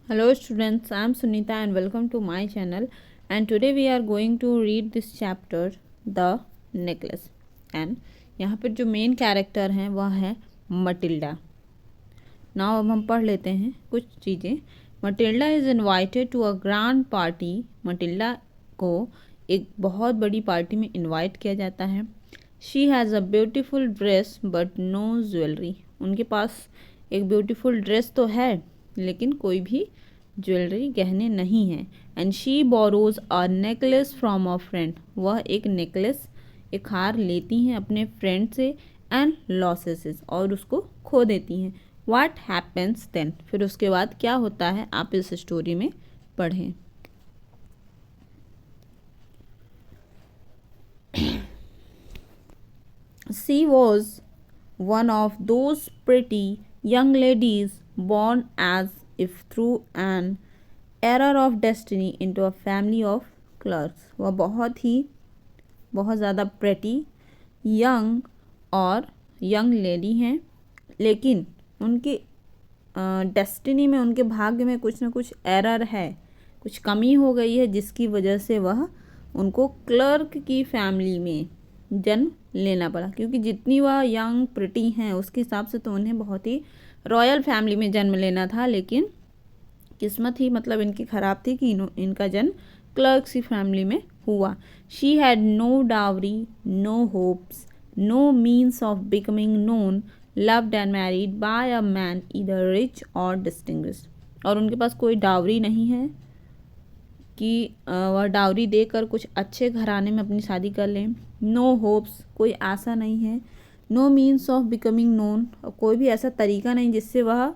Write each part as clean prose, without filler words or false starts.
Hello students, I am Sunita and welcome to my channel, and today we are going to read this chapter The Necklace. And यहाँ पर जो main character हैं वह है Matilda. Now अब हम पढ़ लेते हैं कुछ चीज़ें. Matilda is invited to a grand party. Matilda को एक बहुत बड़ी पार्टी में इनवाइट किया जाता है. She has a beautiful dress but no jewellery. उनके पास एक ब्यूटीफुल ड्रेस तो है लेकिन कोई भी ज्वेलरी गहने नहीं हैं. And she borrows a necklace from a friend. वह एक नेकलेस, एक हार लेती हैं अपने फ्रेंड से एंड लॉसेस, और उसको खो देती हैं. What happens then. फिर उसके बाद क्या होता है आप इस स्टोरी में पढ़ें. She was one of those pretty young ladies born as if through an error of destiny into a family of clerks. वह बहुत ज़्यादा प्रेटी यंग और यंग लेडी हैं, लेकिन उनकी डेस्टिनी में, उनके भाग्य में कुछ न कुछ एरर है, कुछ कमी हो गई है जिसकी वजह से वह उनको क्लर्क की फैमिली में जन्म लेना पड़ा. क्योंकि जितनी वह यंग प्रिटी हैं उसके हिसाब से तो उन्हें बहुत ही रॉयल फैमिली में जन्म लेना था, लेकिन किस्मत ही मतलब इनकी ख़राब थी कि इनका जन्म क्लर्क की फैमिली में हुआ. She had no dowry, no hopes, no means of becoming known, loved and married by a man either rich or distinguished. और उनके पास कोई डावरी नहीं है कि वह डावरी देकर कुछ अच्छे घराने में अपनी शादी कर लें. नो होप्स, कोई आशा नहीं है. No means of becoming known, कोई भी ऐसा तरीका नहीं जिससे वह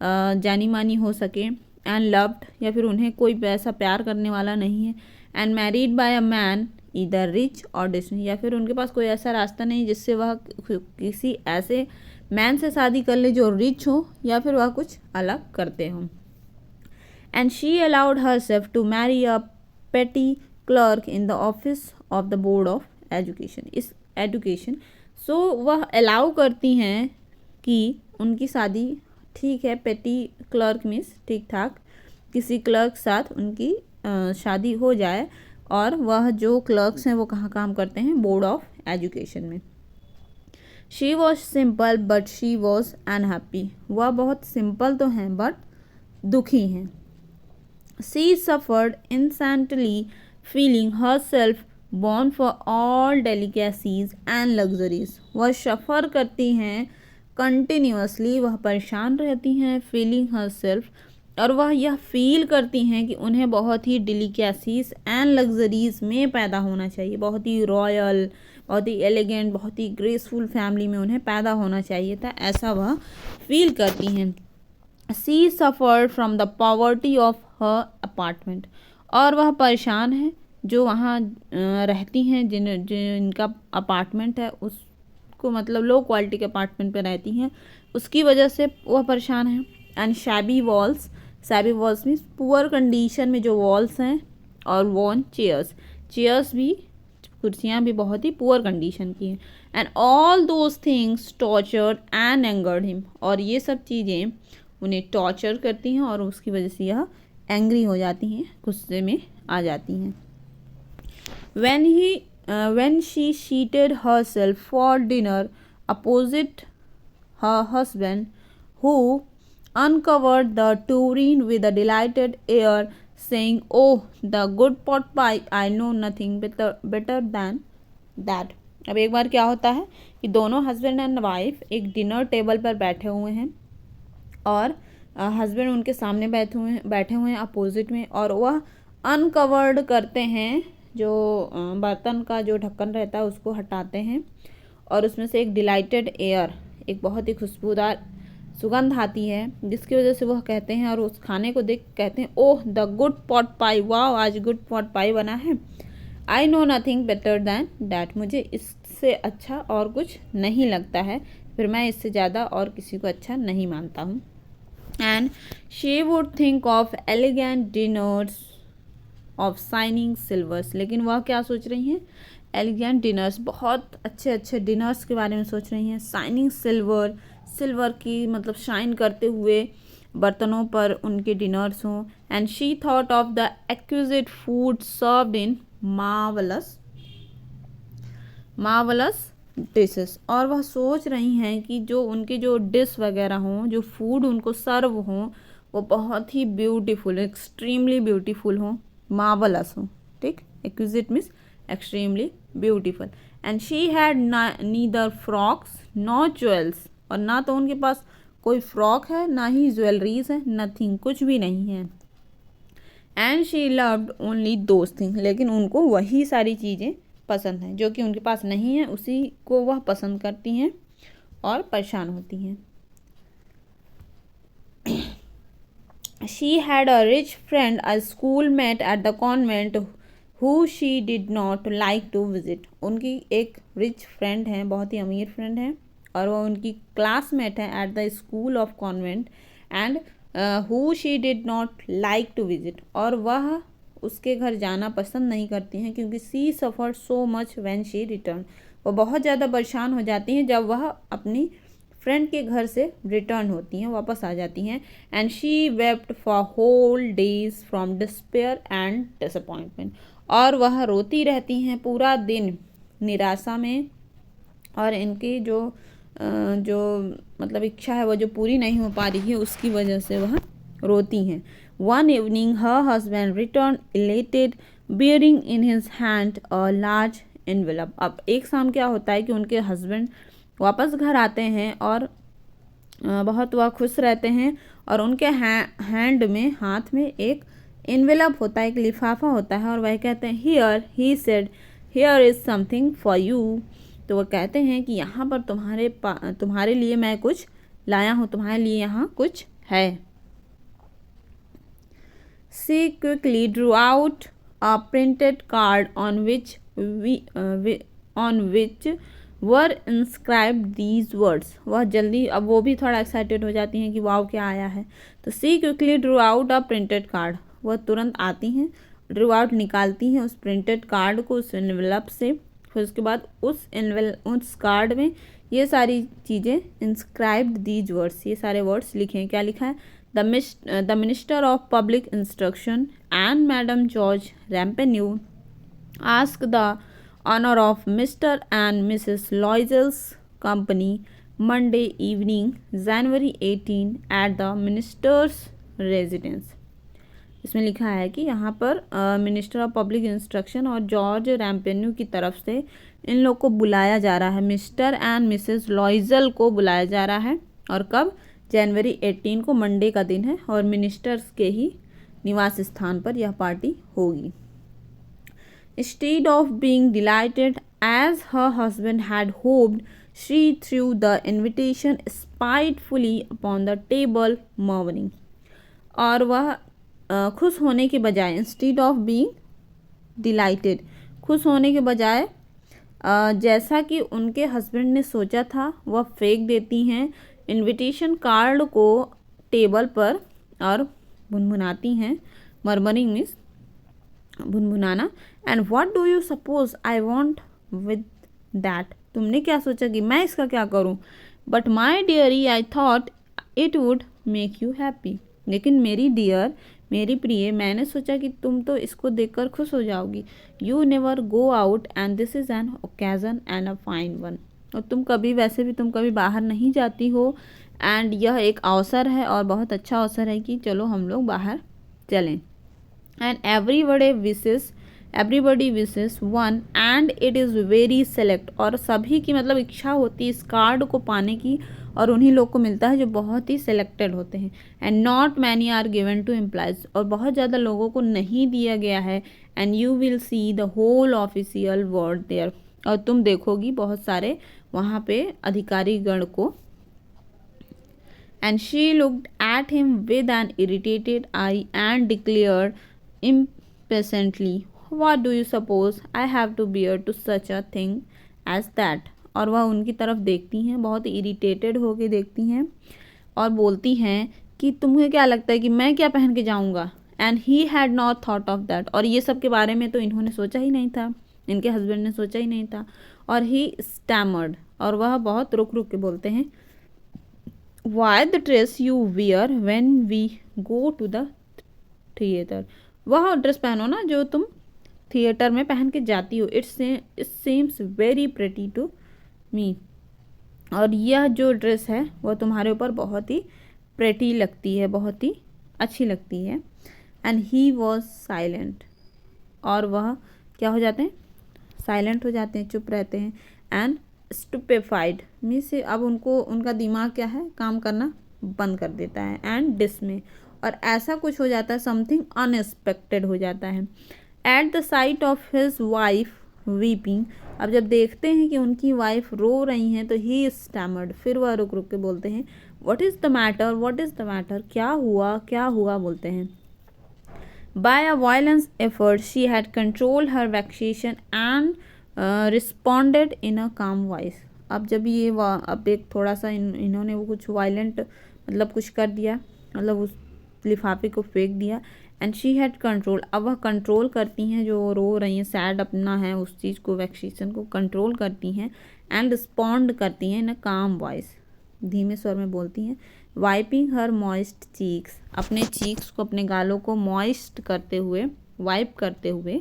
जानी मानी हो सके. एंड लव्ड, या फिर उन्हें कोई ऐसा प्यार करने वाला नहीं है. And married by a man इधर रिच और डिस्टिंग, या फिर उनके पास कोई ऐसा रास्ता नहीं जिससे वह किसी ऐसे मैन से शादी कर ले जो रिच हो या फिर वह कुछ अलग करते हों. And she allowed herself to marry a petty clerk in the office of the board of education. So वह अलाउ करती हैं कि उनकी शादी, ठीक है, पेटी क्लर्क मीन्स ठीक ठाक किसी क्लर्क साथ उनकी शादी हो जाए. और वह जो क्लर्क्स हैं वो कहाँ काम करते हैं, बोर्ड ऑफ एजुकेशन में. She was simple but she was unhappy. वह बहुत सिंपल तो हैं बट दुखी हैं. She suffered incessantly, feeling herself born for all delicacies and luxuries. वह सफ़र करती हैं कंटिन्यूसली, वह परेशान रहती हैं. फीलिंग herself, और वह यह फील करती हैं कि उन्हें बहुत ही डिलिकेसीज एंड लग्जरीज में पैदा होना चाहिए. बहुत ही रॉयल, बहुत ही एलिगेंट, बहुत ही ग्रेसफुल फैमिली में उन्हें पैदा होना चाहिए था, ऐसा वह फील करती हैं. She suffered from the poverty of her apartment. और वह परेशान है जो वहाँ रहती हैं, जिनका अपार्टमेंट है उसको, मतलब लो क्वालिटी के अपार्टमेंट पे रहती हैं, उसकी वजह से वह परेशान है. And shabby walls means poor condition में जो वॉल्स हैं, और वॉन चेयर्स भी, कुर्सियाँ भी बहुत ही पुअर कंडीशन की हैं. And all those things tortured and angered him. और ये सब चीज़ें उन्हें टॉर्चर करती हैं और उसकी वजह से यह एंग्री हो जाती हैं, गुस्से में आ जाती हैं. when she seated herself for dinner opposite her husband, who uncovered the tureen with a delighted air, saying, "Oh, the good pot pie! I know nothing better than that." अब एक बार क्या होता है कि दोनों हस्बैंड एंड वाइफ एक dinner table पर बैठे हुए हैं, और हस्बैंड उनके सामने बैठे हुए हैं अपोजिट में, और वह अनकवर्ड करते हैं, जो बर्तन का जो ढक्कन रहता है उसको हटाते हैं, और उसमें से एक डिलाइटेड एयर, एक बहुत ही खुशबूदार सुगंध आती है, जिसकी वजह से वह कहते हैं, और उस खाने को देख कहते हैं, ओह द गुड पॉट पाई, वाह आज गुड पॉट पाई बना है. I know nothing better than that, मुझे इससे अच्छा और कुछ नहीं लगता है, फिर मैं इससे ज़्यादा और किसी को अच्छा नहीं मानता हूँ. And she would think of elegant dinners of shining silvers. लेकिन वह क्या सोच रही हैं, एलिगेंट डिनर्स, बहुत अच्छे अच्छे डिनर्स के बारे में सोच रही हैं. शाइनिंग सिल्वर की मतलब शाइन करते हुए बर्तनों पर उनके डिनर्स हों। And she thought of the exquisite food served in marvellous dishes, और वह सोच रही हैं कि जो उनके जो डिश वगैरह हों, जो फूड उनको सर्व हों, वो बहुत ही ब्यूटीफुल, एक्सट्रीमली ब्यूटीफुल हों, मार्वलस हों। ठीक, exquisite means extremely beautiful. And she had neither frocks not jewels, और ना तो उनके पास कोई फ्रॉक है, ना ही ज्वेलरीज है, नथिंग, कुछ भी नहीं है। And she loved only those thing, लेकिन उनको वही सारी चीज़ें पसंद हैं जो कि उनके पास नहीं है, उसी को वह पसंद करती हैं और परेशान होती हैं। She had a rich friend, a school mate at the convent, who she did not like to visit. उनकी एक रिच फ्रेंड है, बहुत ही अमीर फ्रेंड है, और वह उनकी क्लासमेट है at the school of convent, and who she did not like to visit, और वह उसके घर जाना पसंद नहीं करती हैं क्योंकि she suffer so much when she return. वो बहुत ज़्यादा परेशान हो जाती हैं जब वह अपनी फ्रेंड के घर से रिटर्न होती हैं, वापस आ जाती हैं। And she wept for whole days from despair and disappointment, और वह रोती रहती हैं पूरा दिन निराशा में, और इनकी जो मतलब इच्छा है वो जो पूरी नहीं हो पा रही है उसकी वजह से वह रोती हैं। One evening her husband return elated bearing in his hand a large envelope. अब एक शाम क्या होता है कि उनके हस्बैंड वापस घर आते हैं और बहुत वह खुश रहते हैं, और उनके हैंड में, हाथ में एक एनवेलप होता है, एक लिफाफा होता है, और वह कहते हैं here, he said here is something for you. तो वह कहते हैं कि यहाँ पर तुम्हारे लिए मैं कुछ लाया हूँ, तुम्हारे लिए यहाँ कुछ है। She quickly drew out a printed card on which were inscribed these words. वह जल्दी, अब वो भी थोड़ा एक्साइटेड हो जाती हैं कि वाव क्या आया है। तो she quickly drew out a printed card, वह तुरंत आती हैं, ड्रू आउट निकालती हैं उस प्रिंटेड कार्ड को उस एनवेलप से। फिर उसके बाद उस कार्ड में ये सारी चीज़ें, इंस्क्राइब्ड दीज वर्ड्स, ये सारे वर्ड्स लिखे हैं। क्या लिखा है? The Minister of Public Instruction and Madam George Ramponneau asked the honor of Mr. and Mrs. Loisel's company Monday evening, January 18, at the Minister's residence. इसमें लिखा है कि यहाँ पर मिनिस्टर ऑफ पब्लिक इंस्ट्रक्शन और जॉर्ज रैम्पेन्यू की तरफ से इन लोग को बुलाया जा रहा है, मिस्टर एंड मिसेस लॉइजल को बुलाया जा रहा है। और कब? जनवरी 18 को, मंडे का दिन है, और मिनिस्टर्स के ही निवास स्थान पर यह पार्टी होगी। Instead of being delighted as her husband had hoped, she threw the invitation spitefully upon the table, murmuring. और वह खुश होने के बजाय, इंस्टीड ऑफ बीइंग डिलाइटेड, खुश होने के बजाय जैसा कि उनके हस्बैंड ने सोचा था वह फेंक देती हैं इनविटेशन कार्ड को टेबल पर और भुनभुनाती हैं। मरमरिंग मीन्स भुनभुनाना। And what do you suppose I want with that, तुमने क्या सोचा कि मैं इसका क्या करूं? But my dearie I thought it would make you happy, लेकिन मेरी डियर, मेरी प्रिय, मैंने सोचा कि तुम तो इसको देखकर खुश हो जाओगी। You never go out and this is an occasion and a fine one, और तुम कभी, वैसे भी तुम कभी बाहर नहीं जाती हो, एंड यह एक अवसर है और बहुत अच्छा अवसर है कि चलो हम लोग बाहर चलें। And everybody wishes one and it is very select, और सभी की मतलब इच्छा होती है इस कार्ड को पाने की, और उन्हीं लोग को मिलता है जो बहुत ही सेलेक्टेड होते हैं। And not many are given to employees, और बहुत ज़्यादा लोगों को नहीं दिया गया है। And you will see the whole official word there, और तुम देखोगी बहुत सारे वहाँ पे अधिकारी गण को। And she looked at him with an irritated eye and declared impatiently, what do you suppose I have to bear to such a thing as that? और वह उनकी तरफ देखती हैं, बहुत इरिटेटेड होके देखती हैं और बोलती हैं कि तुम्हें क्या लगता है कि मैं क्या पहन के जाऊंगा? And he had not thought of that, और ये सब के बारे में तो इन्होंने सोचा ही नहीं था, इनके हस्बैंड ने सोचा ही नहीं था। और ही स्टैमर्ड, और वह बहुत रुक रुक के बोलते हैं, why the dress you wear when we go to the theatre, वह ड्रेस पहनो ना जो तुम थिएटर में पहन के जाती हो, it seems very pretty to me, और यह जो ड्रेस है वह तुम्हारे ऊपर बहुत ही प्रेटी लगती है, बहुत ही अच्छी लगती है। एंड ही वॉज साइलेंट, और वह क्या हो जाते हैं, साइलेंट हो जाते हैं, चुप रहते हैं। एंड स्टुपेफाइड मीन्स अब उनको, उनका दिमाग क्या है, काम करना बंद कर देता है। एंड डिसमे, और ऐसा कुछ हो जाता है, समथिंग अनएक्सपेक्टेड हो जाता है। At the site of his wife weeping, अब जब देखते हैं कि उनकी वाइफ रो रही हैं तो ही स्टैमर्ड, फिर वह रुक रुक के बोलते हैं what is the matter, what is the matter, क्या हुआ बोलते हैं। By a violent effort, she had controlled her vexation and responded in a calm voice. अब जब ये अब एक थोड़ा सा इन्होंने वो कुछ वायलेंट मतलब कुछ कर दिया, मतलब उस लिफाफे को फेंक दिया। एंड शी हैड कंट्रोल, अब वह कंट्रोल करती हैं, जो रो रही हैं, सैड अपना है उस चीज़ को, वैक्सीशन को कंट्रोल करती हैं। एंड रिस्पॉन्ड करती हैं इन अ काम वॉइस, धीमे स्वर में बोलती हैं। वाइपिंग हर मॉइस्ट चीक्स, अपने चीक्स को, अपने गालों को मॉइस्ट करते हुए, वाइप करते हुए।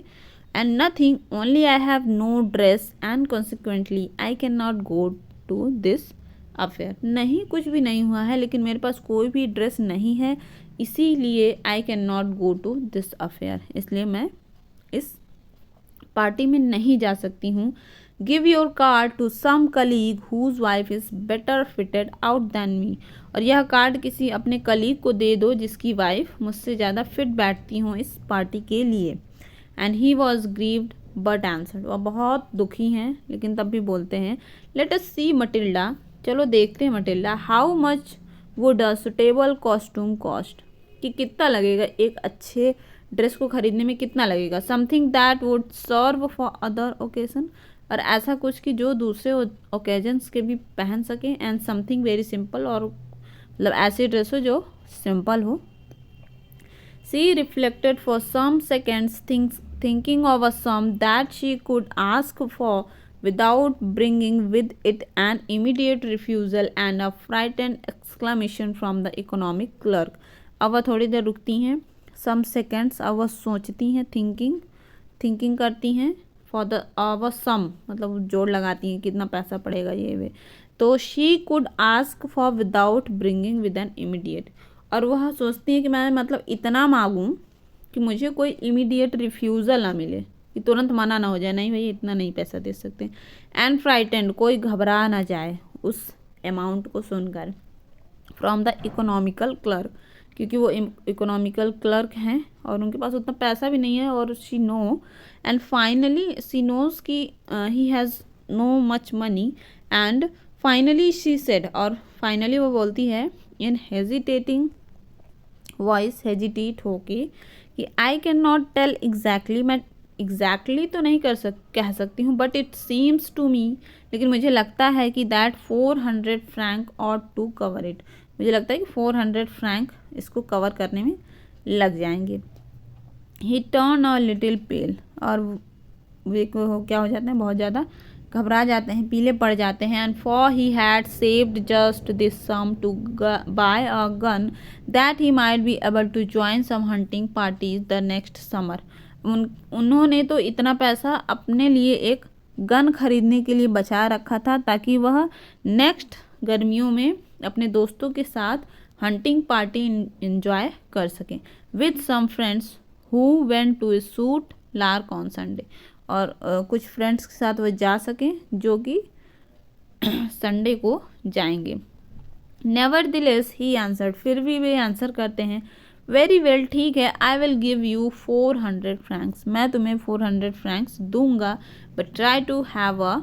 And nothing, only I have no dress and consequently I can not go to this affair, नहीं कुछ भी नहीं हुआ है, लेकिन मेरे पास कोई भी ड्रेस नहीं है, इसीलिए I can not go to this affair, इसलिए मैं इस पार्टी में नहीं जा सकती हूँ। Give your card to some colleague whose wife is better fitted out than me, और यह कार्ड किसी अपने कलीग को दे दो जिसकी वाइफ मुझसे ज़्यादा फिट बैठती हों इस पार्टी के लिए। And he was grieved but answered, वह बहुत दुखी हैं लेकिन तब भी बोलते हैं लेट अस सी मटिल्डा, चलो देखते हैं Matilda, how much would a suitable costume cost, कि कितना लगेगा एक अच्छे ड्रेस को खरीदने में, कितना लगेगा। Something that would serve for other occasion, और ऐसा कुछ कि जो दूसरे ओकेजन्स के भी पहन सकें। एंड समथिंग वेरी सिंपल, और मतलब ऐसी ड्रेस हो जो सिंपल हो। She reflected for some seconds thinking of a sum that she could ask for without bringing with it an immediate refusal and a frightened exclamation from the economic clerk. अब वह थोड़ी देर रुकती हैं, some seconds, अब वह सोचती हैं, thinking करती हैं, for the वह sum मतलब जोड़ लगाती हैं कितना पैसा पड़ेगा ये वे, तो she could ask for without bringing with an immediate, और वह सोचती हैं कि मैं मतलब इतना मांगूं कि मुझे कोई इमीडिएट रिफ्यूज़ल ना मिले, कि तुरंत मना ना हो जाए, नहीं भाई इतना नहीं पैसा दे सकते। एंड फ्राइटेंड, कोई घबरा ना जाए उस अमाउंट को सुनकर। फ्रॉम द इकोनॉमिकल क्लर्क, क्योंकि वो इकोनॉमिकल क्लर्क हैं और उनके पास उतना पैसा भी नहीं है, और she know and finally she knows कि he has no much money. And finally she said, और फाइनली वो बोलती है इन हेजिटेटिंग वॉइस, हेजिटेट होके, कि I can not tell exactly, मैं एग्जैक्टली तो नहीं कह सकती हूँ, but it seems to me, लेकिन मुझे लगता है कि दैट 400 फ्रैंक और टू कवर इट, मुझे लगता है कि 400 फ्रैंक इसको कवर करने में लग जाएंगे। ही टर्न अ लिटिल पेल, और वे क्या हो जाते हैं, बहुत ज़्यादा घबरा जाते हैं, पीले पड़ जाते हैं। And for he had saved just this sum to buy a gun that he might be able to join some hunting parties the next summer, उन्होंने तो इतना पैसा अपने लिए एक गन खरीदने के लिए बचा रखा था ताकि वह नेक्स्ट गर्मियों में अपने दोस्तों के साथ हंटिंग पार्टी इंजॉय कर सकें with some friends who went to shoot lark on Sunday, और कुछ फ्रेंड्स के साथ वह जा सकें जो कि संडे को जाएंगे। नेवर दिलेस ही आंसर्ड, फिर भी वे आंसर करते हैं वेरी वेल, ठीक है, I will give you 400 francs, मैं तुम्हें 400 फ्रैंक्स दूंगा, but try to have a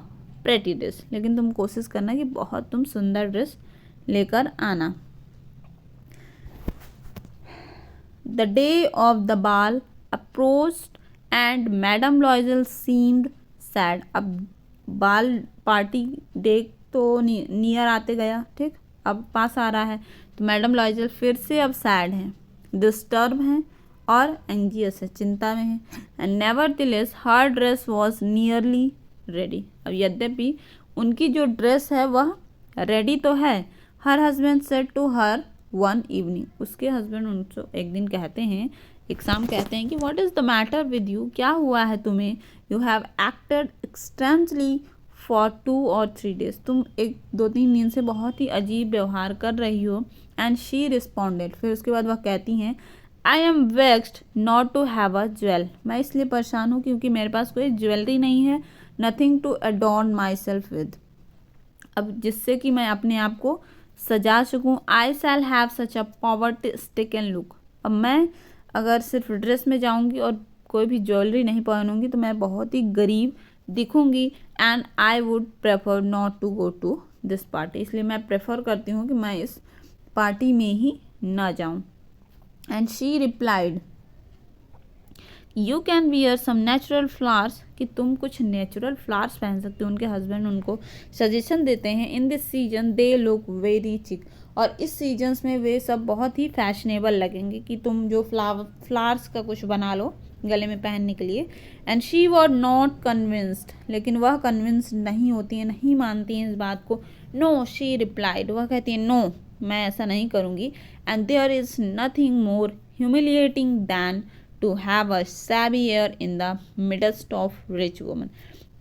pretty dress, लेकिन तुम कोशिश करना कि बहुत तुम सुंदर ड्रेस लेकर आना। द डे ऑफ द बाल approached and madam लॉयजल seemed sad, अब बाल पार्टी डे तो नियर आते गया, ठीक, अब पास आ रहा है, तो मैडम लॉयजल फिर से अब सैड हैं, डिस्टर्ब हैं और एंजियस है, चिंता में है। And never the less her dress was nearly ready, अब यद्यपि उनकी जो ड्रेस है वह रेडी तो है, her husband said to her one evening, उसके हस्बैंड उनसे एक दिन कहते हैं, एक शाम कहते हैं कि what is the matter with you, क्या हुआ है तुम्हें, you have acted extensively for 2 or 3 days, तुम 1-2-3 दिन से बहुत ही अजीब व्यवहार कर रही हो। एंड शी रिस्पॉन्डेड, फिर उसके बाद वह कहती हैं, I am vexed not to have a jewel, मैं इसलिए परेशान हूँ क्योंकि मेरे पास कोई ज्वेलरी नहीं है, nothing to adorn myself with, अब जिससे कि मैं अपने आप को सजा सकूँ। I shall have such a poverty stricken look, अब मैं अगर सिर्फ ड्रेस में जाऊंगी और कोई भी ज्वेलरी नहीं पहनूंगी तो मैं बहुत ही गरीब दिखूंगी। And I would prefer not to go to this party, इसलिए मैं प्रेफर करती हूँ कि मैं इस पार्टी में ही ना जाऊं। And she replied, you can wear some natural flowers, कि तुम कुछ नेचुरल फ्लावर्स पहन सकते हो। उनके हस्बैंड उनको सजेशन देते हैं, in this season they look very चिक, और इस सीजन्स में वे सब बहुत ही फैशनेबल लगेंगे, कि तुम जो फ्लावर्स का कुछ बना लो गले में पहनने के लिए। And she was not convinced, लेकिन वह कन्विंस्ड नहीं होती हैं, नहीं मानती हैं इस बात को। नो, शी रिप्लाइड, वह कहती है नो, मैं ऐसा नहीं करूँगी। And there is nothing more humiliating than to have a shabby air in the midst of rich woman,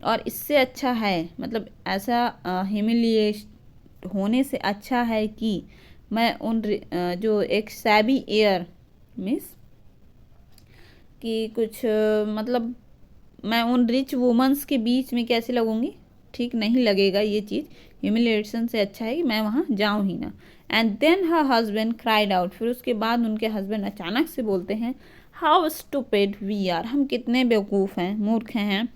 और इससे अच्छा है, मतलब ऐसा ह्यूमिलिएट होने से अच्छा है कि मैं उन जो एक सैबी एयर मीन्स कि कुछ मतलब मैं उन रिच वुमेंस के बीच में कैसे लगूंगी, ठीक नहीं लगेगा ये चीज़, ह्यूमिलिएशन से अच्छा है कि मैं वहाँ जाऊँ ही ना। And then her husband cried out, फिर उसके बाद उनके हस्बैंड अचानक से बोलते हैं, हाउ स्टूपिड वी आर, हम कितने बेवकूफ़ हैं, मूर्ख हैं।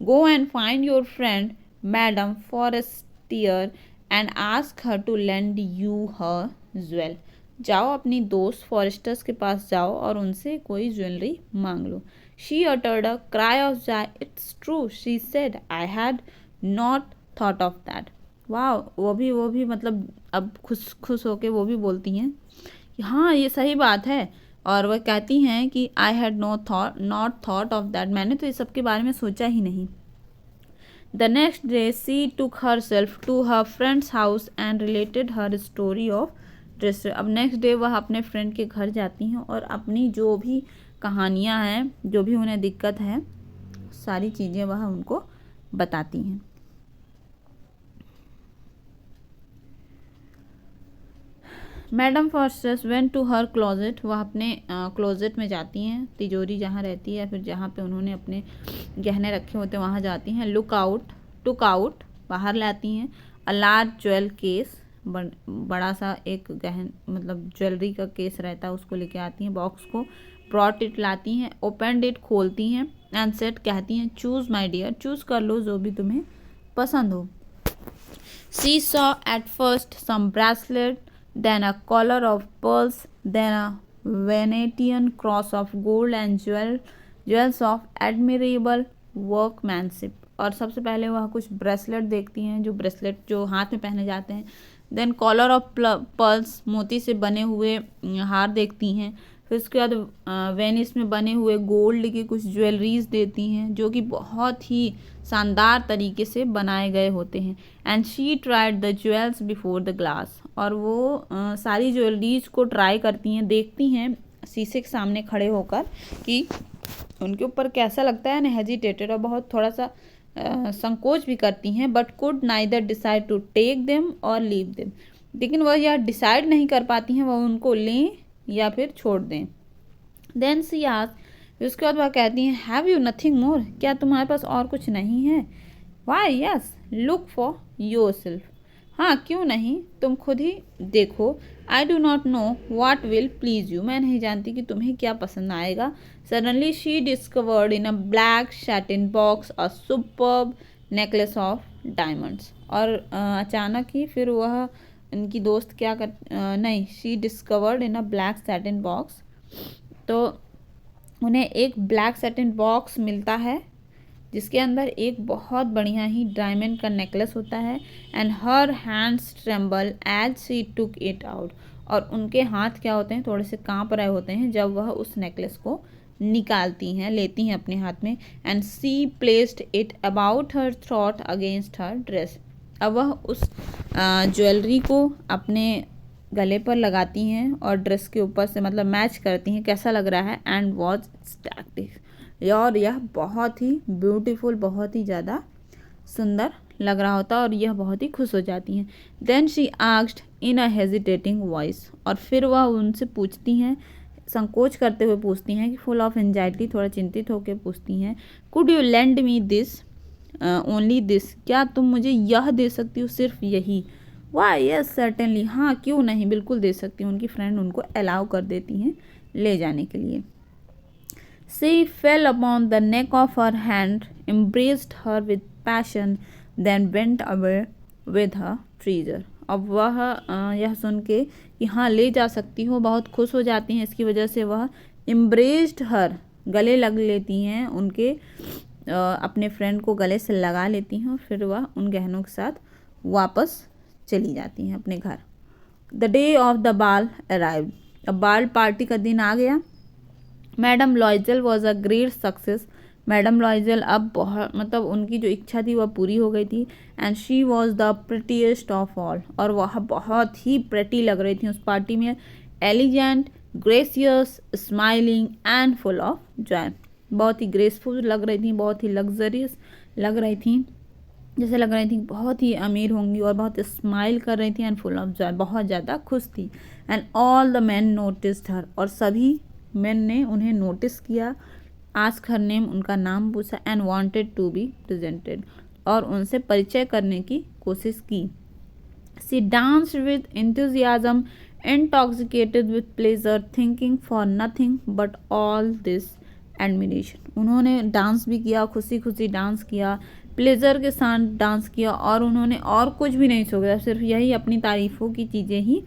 Go and find your friend madam Forestier and ask her to lend you her jewel, जाओ अपनी दोस्त फॉरेस्टर्स के पास जाओ और उनसे कोई ज्वेलरी मांग लो। She uttered a cry of joy. It's true, she said. I had not thought of that. वाह, वो भी मतलब अब खुश होके वो भी बोलती हैं कि हाँ ये सही बात है, और वह कहती हैं कि I had not thought of that, मैंने तो इस सब के बारे में सोचा ही नहीं। The next day she took her self to her friends house and related her story of dress. अब नेक्स्ट डे वह अपने फ्रेंड के घर जाती हैं और अपनी जो भी कहानियाँ हैं, जो भी उन्हें दिक्कत है, सारी चीज़ें वह उनको बताती हैं। Madam Forestier's went to her closet, वह अपने क्लोजेट में जाती हैं, तिजोरी जहाँ रहती है या फिर जहाँ पे उन्होंने अपने गहने रखे होते हैं वहाँ जाती हैं। टुक आउट, बाहर लाती हैं। अ लार्ज ज्वेल केस, बड़ा सा एक गहन मतलब ज्वेलरी का केस रहता है, उसको लेके आती हैं, बॉक्स को। ब्रॉट इट, लाती हैं। ओपनड इट, खोलती हैं। एंड सेट, कहती हैं, चूज़ माई डियर, चूज़ कर लो जो भी तुम्हें पसंद हो। She saw at first some bracelet, then a collar of pearls, then a Venetian cross of gold and jewels of admirable workmanship, और सबसे पहले वह कुछ ब्रेसलेट देखती हैं, जो ब्रेसलेट जो हाथ में पहने जाते हैं। देन कॉलर ऑफ पर्ल्स, मोती से बने हुए हार देखती हैं। फिर उसके बाद वेनिस में बने हुए गोल्ड की कुछ ज्वेलरीज देती हैं, जो कि बहुत ही शानदार तरीके से बनाए गए होते हैं। And she tried the jewels before the glass, और वो सारी ज्वेलरीज को ट्राई करती हैं, देखती हैं शीशे के सामने खड़े होकर कि उनके ऊपर कैसा लगता है। एंड हेजिटेटेड, और बहुत थोड़ा सा संकोच भी करती हैं। But could neither decide to take them or leave them, लेकिन वह यह डिसाइड नहीं कर पाती हैं वह उनको लें या फिर छोड़ दें। देन सी आस्क्ड, उसके बाद वह कहती हैं, हैव यू नथिंग मोर, क्या तुम्हारे पास और कुछ नहीं है। Why yes, look for your self, हाँ क्यों नहीं, तुम खुद ही देखो। I do not know what will please you, मैं नहीं जानती कि तुम्हें क्या पसंद आएगा। Suddenly she discovered in a black satin box a superb necklace of diamonds, और अचानक ही फिर वह इनकी दोस्त क्या कर नहीं, she discovered in a black satin box, तो उन्हें एक ब्लैक सैटिन बॉक्स मिलता है जिसके अंदर एक बहुत बढ़िया ही डायमंड का नेकलेस होता है। And her hands tremble as she took it out, और उनके हाथ क्या होते हैं, थोड़े से कांप रहे होते हैं जब वह उस नेकलेस को निकालती हैं, लेती हैं अपने हाथ में। And she placed it about her throat against her dress, अब वह उस ज्वेलरी को अपने गले पर लगाती हैं और ड्रेस के ऊपर से मतलब मैच करती हैं कैसा लग रहा है, एंड वॉज स्टैटिक, और यह बहुत ही ब्यूटीफुल, बहुत ही ज़्यादा सुंदर लग रहा होता और यह बहुत ही खुश हो जाती हैं। Then she asked in a hesitating voice, और फिर वह उनसे पूछती हैं, संकोच करते हुए पूछती हैं कि फुल ऑफ एंजाइटी, थोड़ा चिंतित होकर पूछती हैं, could you lend me this only this, क्या तुम मुझे यह दे सकती हो, सिर्फ यही। वाई यस सर्टेनली, हाँ क्यों नहीं, बिल्कुल दे सकती हूँ। उनकी फ्रेंड उनको अलाउ कर देती हैं ले जाने के लिए। She fell upon the neck of her hand, embraced her with passion, then went away with her treasure. अब वह यह सुन के कि हाँ ले जा सकती हो, बहुत खुश हो जाती हैं। इसकी वजह से वह embraced her, गले लग लेती हैं उनके, अपने फ्रेंड को गले से लगा लेती हैं और फिर वह उन गहनों के साथ वापस चली जाती हैं अपने घर। द डे ऑफ द बाल अराइव्ड, अब बाल पार्टी का दिन आ गया। Madam लॉयजल was a great success, madam लॉयजल अब बहुत मतलब उनकी जो इच्छा थी वह पूरी हो गई थी। And she was the prettiest of all, और वह बहुत ही प्रेटी लग रही थी उस पार्टी में, elegant, gracious, smiling and full of Joy, बहुत ही ग्रेसफुल लग रही थी, बहुत ही लग्जरियस लग रही थी, जैसे लग रही थी बहुत ही अमीर होंगी, और बहुत स्माइल कर रही थी, एंड फुल ऑफ जॉय, बहुत ज़्यादा खुश थी। And all the men noticed her, और सभी मैन ने उन्हें नोटिस किया, आस्क हर नेम, उनका नाम पूछा, and wanted to be presented, और उनसे परिचय करने की कोशिश की। She danced with enthusiasm, intoxicated with pleasure, thinking for nothing but all this admiration, उन्होंने डांस भी किया, खुशी खुशी डांस किया, प्लेजर के साथ डांस किया, और उन्होंने और कुछ भी नहीं सोचा, सिर्फ यही अपनी तारीफ़ों की चीज़ें ही,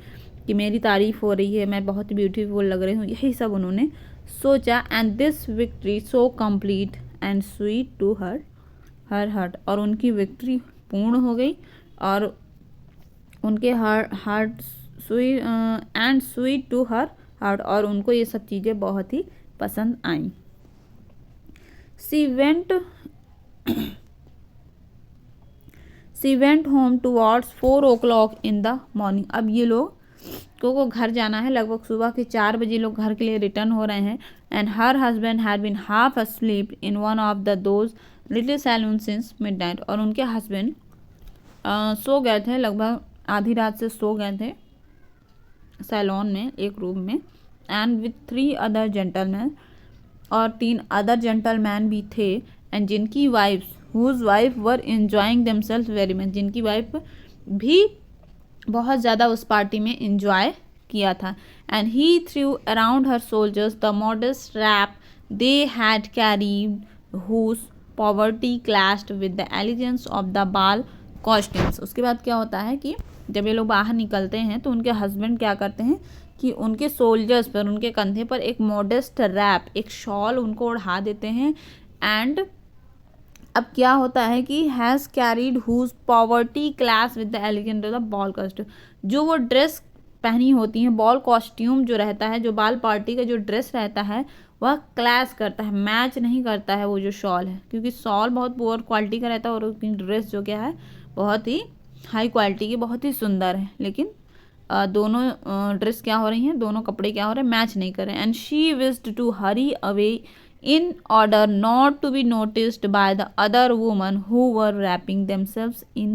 कि मेरी तारीफ़ हो रही है, मैं बहुत ब्यूटीफुल लग रही हूँ, यही सब उन्होंने सोचा। And this victory so complete and sweet to her heart, और उनकी विक्ट्री पूर्ण हो गई और उनके heart sweet and sweet to her heart, और उनको ये सब चीज़ें बहुत ही पसंद आई। She went home towards 4 o'clock in the morning, अब ये लोग को घर जाना है, लगभग सुबह के 4 बजे लोग घर के लिए रिटर्न हो रहे हैं। And her husband had been half asleep in one of the those little salon since midnight, और उनके हस्बैंड सो गए थे, लगभग आधी रात से सो गए थे सैलून में, एक रूम में। एंड विथ 3 अदर जेंटलमैन, और 3 अदर जेंटलमैन भी थे, एंड जिनकी wives whose wife were enjoying themselves very much, जिनकी वाइफ भी बहुत ज़्यादा उस पार्टी में इंजॉय किया था। And he threw around her shoulders the modest wrap they had carried, whose poverty clashed with the elegance of the ball costumes. उसके बाद क्या होता है कि जब ये लोग बाहर निकलते हैं तो उनके हस्बैंड क्या करते हैं कि उनके सोल्जर्स पर, उनके कंधे पर एक मॉडेस्ट रैप, एक शॉल उनको ओढ़ा देते हैं। एंड अब क्या होता है कि has carried whose poverty class with the elegant of the ball costume, जो वो ड्रेस पहनी होती हैं, बॉल कॉस्ट्यूम जो रहता है, जो बाल पार्टी का जो ड्रेस रहता है वह क्लैश करता है, मैच नहीं करता है वो जो शॉल है, क्योंकि शॉल बहुत पुअर क्वालिटी का रहता है और उनकी ड्रेस जो क्या है बहुत ही हाई क्वालिटी की, बहुत ही सुंदर है, लेकिन दोनों ड्रेस क्या हो रही हैं, दोनों कपड़े क्या हो रहे हैं, मैच नहीं कर रहे हैं। And she wished to hurry away in order not to be noticed by the other women who were wrapping themselves in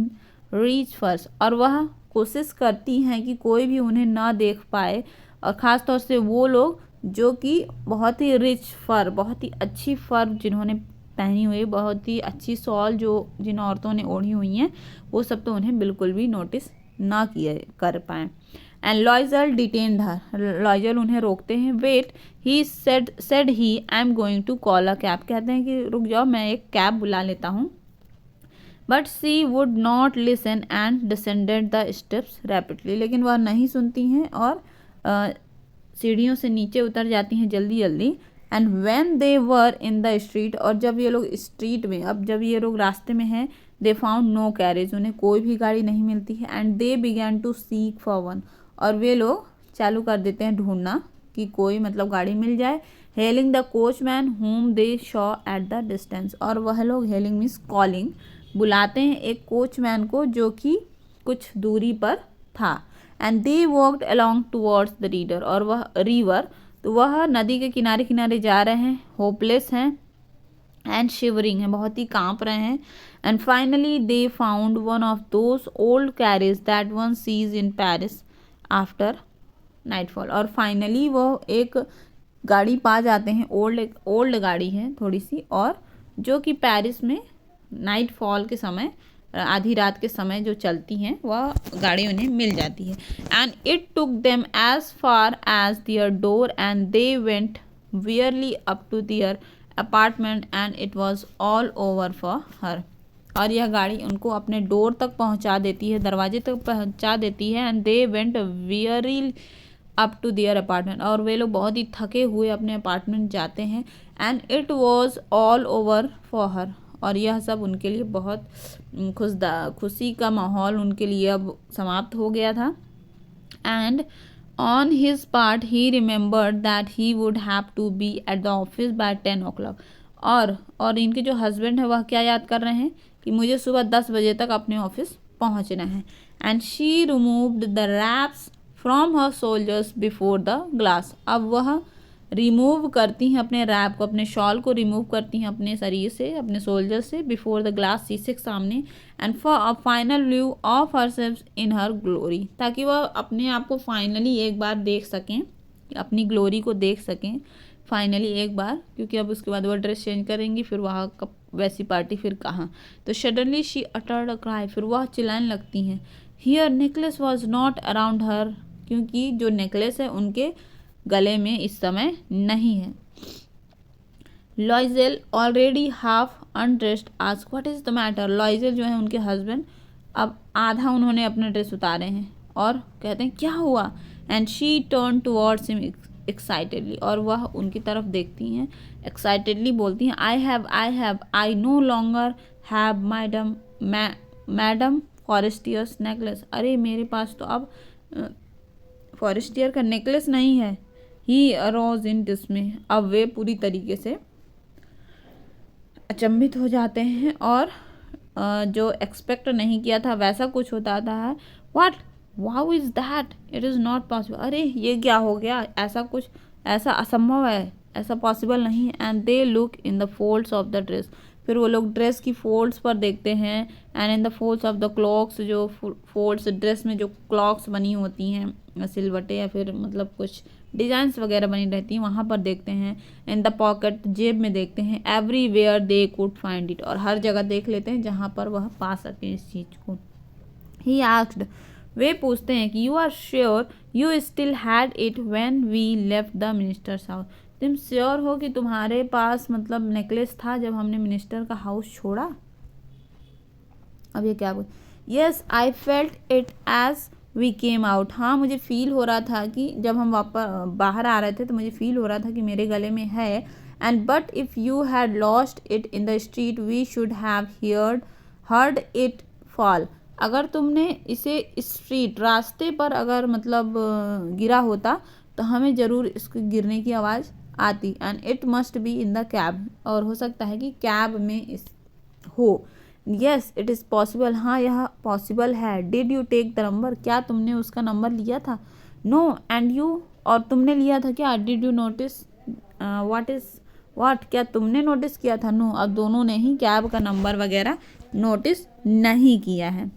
rich furs, और वह कोशिश करती हैं कि कोई भी उन्हें ना देख पाए, और ख़ास तौर से वो लोग जो कि बहुत ही रिच फर, बहुत ही अच्छी फर जिन्होंने पहनी हुई, बहुत ही अच्छी शॉल जो जिन औरतों ने ओढ़ी हुई हैं, वो सब तो उन्हें बिल्कुल भी नोटिस ना किए कर पाएँ। एंड लॉयजल डिटेन्ड हर, लॉयजल उन्हें रोकते हैं। Wait he said he I am going to call a cab, कहते हैं कि रुक जाओ मैं एक कैब बुला लेता हूँ। But she would not listen and descended the steps rapidly, लेकिन वह नहीं सुनती हैं और सीढ़ियों से नीचे उतर जाती हैं जल्दी जल्दी। And when they were in the street, और जब ये लोग स्ट्रीट में, अब जब ये लोग रास्ते में हैं, दे फाउंड नो कैरेज, उन्हें कोई भी गाड़ी नहीं मिलती है। And they began to seek for one, और वे लोग चालू कर देते हैं ढूंढना कि कोई मतलब गाड़ी मिल जाए। Hailing the coachman home they Shaw at the distance, और वह लोग हेलिंग मीन्स कॉलिंग, बुलाते हैं एक कोचमैन को जो कि कुछ दूरी पर था। And they walked along towards the reader, और वह रिवर, तो वह नदी के किनारे किनारे जा रहे हैं, होपलेस हैं एंड शिवरिंग है, बहुत ही कांप रहे हैं। And finally they found one of those old carriage that one seize in Paris after nightfall, और फाइनली वो एक गाड़ी पा जाते हैं, ओल्ड गाड़ी है थोड़ी सी, और जो कि पेरिस में नाइटफॉल के समय, आधी रात के समय जो चलती हैं, वह गाड़ी उन्हें मिल जाती है। And it took them as far as their door and they went wearily up to their apartment and it was all over for her, और यह गाड़ी उनको अपने डोर तक पहुंचा देती है, दरवाजे तक पहुंचा देती है। And they went wearily up to their apartment, और वे लोग बहुत ही थके हुए अपने अपार्टमेंट जाते हैं। And it was all over for her, और यह सब उनके लिए बहुत खुशी का माहौल उनके लिए अब समाप्त हो गया था। And on his part he remembered that he would have to be at the office by 10 o'clock, और इनके जो हस्बैंड है वह क्या याद कर रहे हैं कि मुझे सुबह 10 बजे तक अपने ऑफिस पहुंचना है। And she removed the wraps from her shoulders before the glass, अब वह रिमूव करती हैं अपने रैप को, अपने शॉल को रिमूव करती हैं अपने शरीर से, अपने सोल्जर से, बिफोर द ग्लास, शीशे के सामने। And for a final view of herself in her glory, ताकि वह अपने आप को फाइनली एक बार देख सकें, अपनी ग्लोरी को देख सकें फाइनली एक बार, क्योंकि अब उसके बाद वह ड्रेस चेंज करेंगी, फिर वहाँ कब वैसी पार्टी फिर कहाँ। तो suddenly she uttered a cry, फिर वह चिल्लाने लगती हैं। Her necklace was not around her, क्योंकि जो नेकलेस है उनके गले में इस समय नहीं है। Loisel already half undressed ask what is the matter, Loisel जो है उनके हस्बैंड, अब आधा उन्होंने अपने ड्रेस उतारे हैं और कहते हैं क्या हुआ। And she turn towards him excitedly, और वह उनकी तरफ देखती हैं, एक्साइटेडली बोलती हैं I no longer have madam Forestier's necklace, अरे मेरे पास तो अब फॉरेस्टियर का नेकलेस नहीं है। ही अरोज इन डिस्मे, अब वे पूरी तरीके से अचंभित हो जाते हैं, और जो एक्सपेक्ट नहीं किया था वैसा कुछ होता था। What wow is that, it is not possible, अरे ये क्या हो गया, ऐसा कुछ, ऐसा असंभव है, ऐसा पॉसिबल नहीं है। And they look in the folds of the dress, फिर वो लोग ड्रेस की फोल्ड्स पर देखते हैं। And in the folds of the clocks, जो फोल्ड्स ड्रेस में जो क्लॉक्स बनी होती हैं, सिलवटे या फिर मतलब कुछ डिजाइंस वगैरह बनी रहती हैं, वहाँ पर देखते हैं। इन द पॉकेट, जेब में देखते हैं। Everywhere they could find it, और हर जगह देख लेते हैं जहाँ पर वह पा सकें इस चीज़ को। ही आस्क्ड, वे पूछते हैं कि you are sure you still had it when we left the minister's house, तुम श्योर हो कि तुम्हारे पास मतलब नेकलेस था जब हमने मिनिस्टर का हाउस छोड़ा। अब ये क्या बोल, yes I felt it as we came out, हाँ मुझे फील हो रहा था कि जब हम वापस बाहर आ रहे थे तो मुझे फील हो रहा था कि मेरे गले में है। And but if you had lost it in the street we should have heard it fall, अगर तुमने इसे स्ट्रीट, रास्ते पर अगर मतलब गिरा होता तो हमें ज़रूर इसके गिरने की आवाज़ आती। And it must be in the cab, और हो सकता है कि कैब में इस हो। यस इट इज़ पॉसिबल, हाँ यह पॉसिबल है। Did you take the number, क्या तुमने उसका नंबर लिया था। नो एंड यू, और तुमने लिया था क्या। डिड यू नोटिस व्हाट, क्या तुमने नोटिस किया था। नो, अब दोनों ने ही कैब का नंबर वगैरह नोटिस नहीं किया है।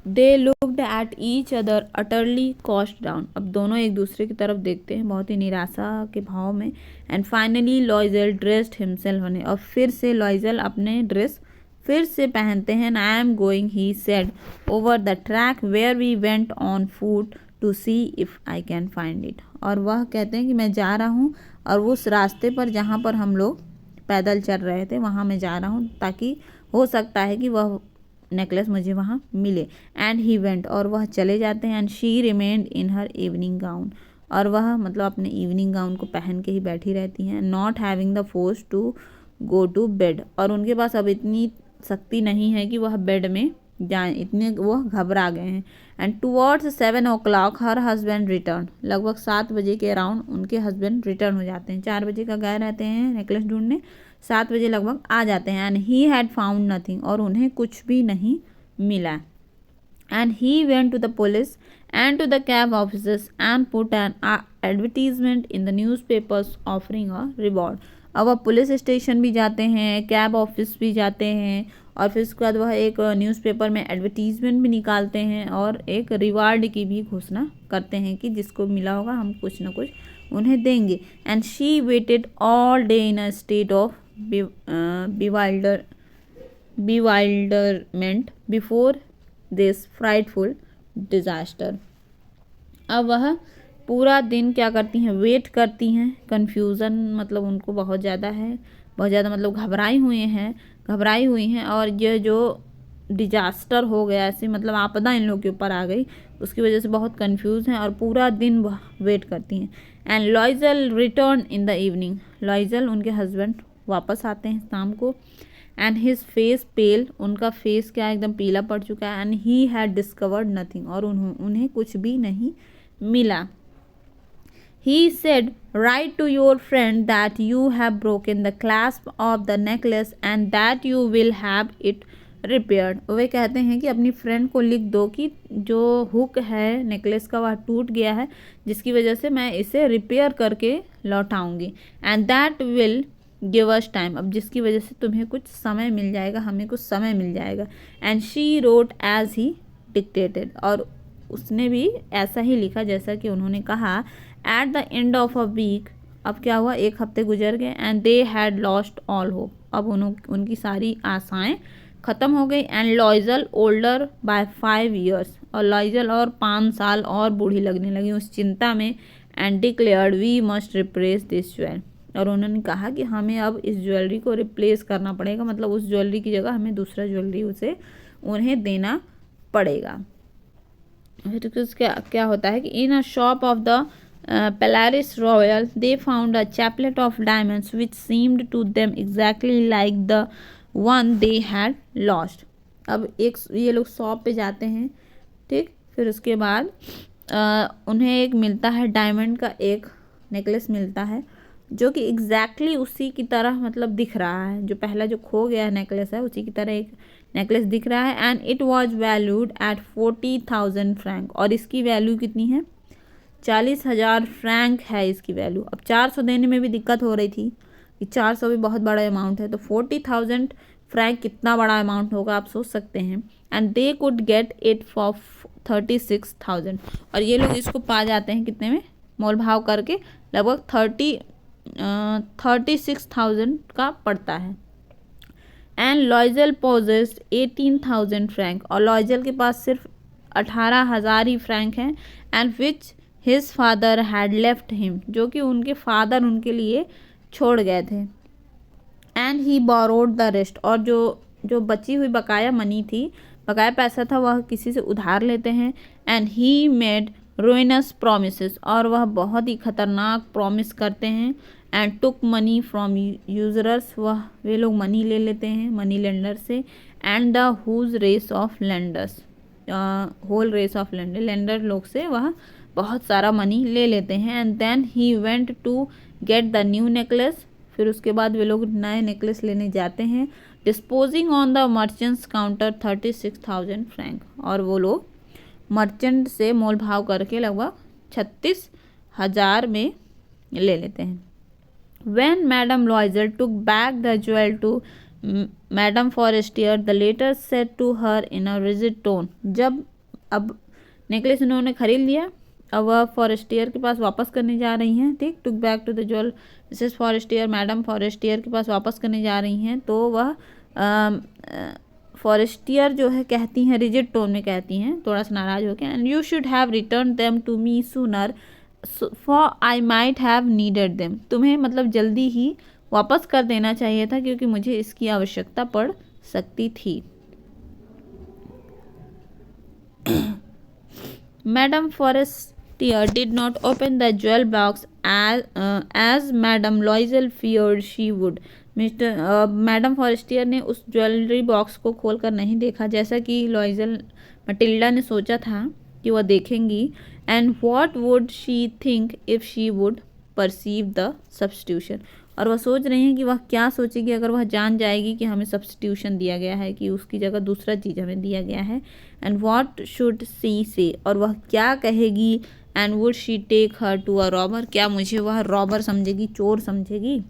They looked at each other utterly cost down, अब दोनों एक दूसरे की तरफ देखते हैं बहुत ही निराशा के भाव में। एंड फाइनली लॉइजल ड्रेस्ड हिमसेल्फ, ने और फिर से लॉइजल अपने ड्रेस फिर से पहनते हैं। I am going he said over the track where we went on foot to see if I can find it, और वह कहते हैं कि मैं जा रहा हूँ और उस रास्ते पर जहाँ पर हम लोग पैदल चल रहे थे वहाँ मैं जा रहा हूँ, ताकि हो सकता है कि वह नेकलेस मुझे वहाँ मिले। एंड ही वेंट, और वह चले जाते हैं। And she remained in her evening gown, और वह मतलब अपने इवनिंग गाउन को पहन के ही बैठी रहती हैं। Not having the force to go to bed, और उनके पास अब इतनी शक्ति नहीं है कि वह बेड में जान इतने वो घबरा गए हैं। And towards 7 o'clock her husband return, लगभग 7 बजे के अराउंड उनके हस्बैंड रिटर्न हो जाते हैं। 4 बजे का गए रहते हैं नेकलेस ढूंढने, 7 बजे लगभग आ जाते हैं। And he had found nothing, और उन्हें कुछ भी नहीं मिला। And he went to the police and to the cab officers and put an advertisement in the newspapers offering a reward। अब वह पुलिस स्टेशन भी जाते हैं, कैब ऑफिस भी जाते हैं, और फिर उसके बाद वह एक न्यूज़पेपर में एडवर्टीजमेंट भी निकालते हैं और एक रिवार्ड की भी घोषणा करते हैं कि जिसको मिला होगा हम कुछ ना कुछ उन्हें देंगे। And she weighted all day in a state of bewilderment before this frightful disaster. अब वह पूरा दिन क्या करती हैं, वेट करती हैं। कन्फ्यूज़न मतलब उनको बहुत ज़्यादा है, बहुत ज़्यादा मतलब घबराई हुई हैं। और ये जो डिजास्टर हो गया, ऐसे मतलब आपदा इन लोगों के ऊपर आ गई, उसकी वजह से बहुत कंफ्यूज हैं और पूरा दिन वह वेट करती हैं। And लॉइजल return in the evening, लॉइजल उनके हस्बैंड वापस आते हैं शाम को। एंड हिज फेस पेल, उनका फेस क्या एकदम पीला पड़ चुका है। And he had discovered nothing, और उन्हें कुछ भी नहीं मिला। He said, write to your friend that you have broken the clasp of the necklace and that you will have it repaired। वे कहते हैं कि अपनी फ्रेंड को लिख दो कि जो हुक है नेकलेस का वह टूट गया है, जिसकी वजह से मैं इसे रिपेयर करके लौटाऊंगी। And that will give us time, अब जिसकी वजह से तुम्हें कुछ समय मिल जाएगा, हमें कुछ समय मिल जाएगा। And she wrote as he dictated, और उसने भी ऐसा ही लिखा जैसा कि उन्होंने कहा। At the end of a week, अब क्या हुआ, एक हफ्ते गुजर गए। And they had lost all hope, अब उनकी सारी आशाएं ख़त्म हो गई। And Loisel older by 5 years, और लॉइजल और 5 साल और बूढ़ी लगने लगी उस चिंता में। And declared we must replace this jewel, और उन्होंने कहा कि हमें अब इस ज्वेलरी को रिप्लेस करना पड़ेगा, मतलब उस ज्वेलरी की जगह हमें दूसरा ज्वेलरी उन्हें देना पड़ेगा। फिर क्या होता है कि in a shop of the Polaris Royal they found a chaplet of diamonds which seemed to them exactly like the one they had lost। अब ये लोग शॉप पे जाते हैं, ठीक। फिर उसके बाद उन्हें एक मिलता है डायमंड का एक नेकलेस मिलता है, जो कि एग्जैक्टली उसी की तरह मतलब दिख रहा है, जो पहला जो खो गया नेकलेस है उसी की तरह एक नेकलेस दिख रहा है। And it was valued at 40,000 Frank, और इसकी वैल्यू कितनी है, 40,000 फ्रैंक है इसकी वैल्यू। अब 400 देने में भी दिक्कत हो रही थी कि 400 भी बहुत बड़ा अमाउंट है, तो 40,000 फ्रैंक कितना बड़ा अमाउंट होगा आप सोच सकते हैं। And they could get it for 36,000, और ये लोग इसको पा जाते हैं कितने में, मोल भाव करके लगभग 36,000 का पड़ता है। एंड लॉइजल पोजेस्ड 18,000 फ्रैंक, और लॉइजल के पास सिर्फ 18,000 ही फ्रैंक हैं। And which his father had left him, जो कि उनके फादर उनके लिए छोड़ गए थे। And he borrowed the rest, और जो बची हुई बकाया मनी थी, बकाया पैसा था, वह किसी से उधार लेते हैं। And he made ruinous promises, और वह बहुत ही खतरनाक प्रॉमिस करते हैं। And took money from usurers, वे लोग मनी ले लेते हैं मनी लेंडर से। And the huge race of lenders, whole race of lender लोग से वह बहुत सारा मनी ले लेते हैं। And then he went to get the new necklace, फिर उसके बाद वे लोग नए नेकलेस लेने जाते हैं। Disposing on the merchants counter 36,000 Frank, और वो लोग मर्चेंट से मोल भाव करके लगभग 36,000 में ले लेते हैं। When Madame Loisel took back the jewel to Madame Forestier, the latter said to her in a rigid tone, जब अब नेकलेस उन्होंने खरीद लिया, अब वह फॉरेस्टियर के पास वापस करने जा रही हैं, ठीक। Took back to the jewel, Mrs Forestier madam Forestier के पास वापस करने जा रही हैं, तो वह फॉरेस्टियर जो है कहती हैं, रिजिड टोन में कहती हैं, थोड़ा सा नाराज होकर, and you should have return them to me sooner for I might have needed them, तुम्हें मतलब जल्दी ही वापस कर देना चाहिए था क्योंकि मुझे इसकी आवश्यकता पड़ सकती थी। Madam Forestier did not open the jewel box as Madame Loisel feared she would। Mister madam Forestier ने उस ज्वेलरी बॉक्स को खोलकर नहीं देखा जैसा कि लॉइजल मटिल्डा ने सोचा था कि वह देखेंगी। And what would she think if she would perceive the substitution, और वह सोच रही हैं कि वह क्या सोचेगी अगर वह जान जाएगी कि हमें सब्स्टिट्यूशन दिया गया है, कि उसकी जगह दूसरा चीज़ हमें दिया गया है। एंड व्हाट शुड सी से, और वह क्या कहेगी। And would she take her to a robber, क्या मुझे वह रॉबर समझेगी, चोर समझेगी।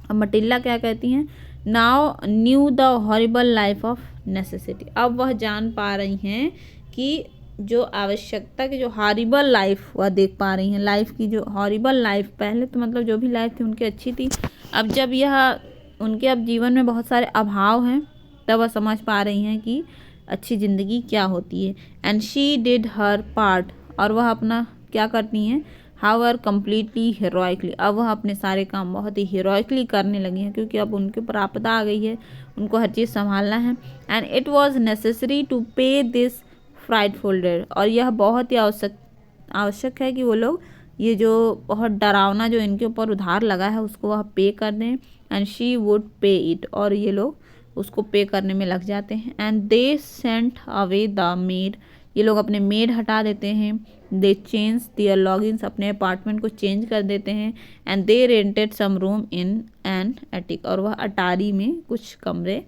अब मटिल्डा क्या कहती हैं, now new the horrible life of necessity, अब वह जान पा रही हैं कि जो आवश्यकता की जो हॉरिबल लाइफ वह देख पा रही हैं, लाइफ की जो हॉरिबल लाइफ, पहले तो मतलब जो भी लाइफ थी उनकी अच्छी थी, अब जब यह उनके अब जीवन में बहुत सारे अभाव हैं तब वह समझ पा रही हैं कि अच्छी ज़िंदगी क्या होती है। And she did her part, और वह अपना क्या करती हैं, हाउएवर कम्प्लीटली हीरोइकली, अब वह अपने सारे काम बहुत ही हीरोइकली करने लगी हैं क्योंकि अब उनके ऊपर आपदा आ गई है, उनको हर चीज़ संभालना है। And it was necessary to pay this frightful debt, और यह बहुत ही आवश्यक है कि वो लोग ये जो बहुत डरावना जो इनके ऊपर उधार लगा है उसको वह पे कर दें। एंड शी वुड पे इट, और ये लोग उसको पे करने में लग जाते हैं। And they sent away the maid, ये लोग अपने मेड हटा देते हैं। दे चेंज दियर लॉगिन्स, अपने अपार्टमेंट को चेंज कर देते हैं। And they rented some room in an attic, और वह अटारी में कुछ कमरे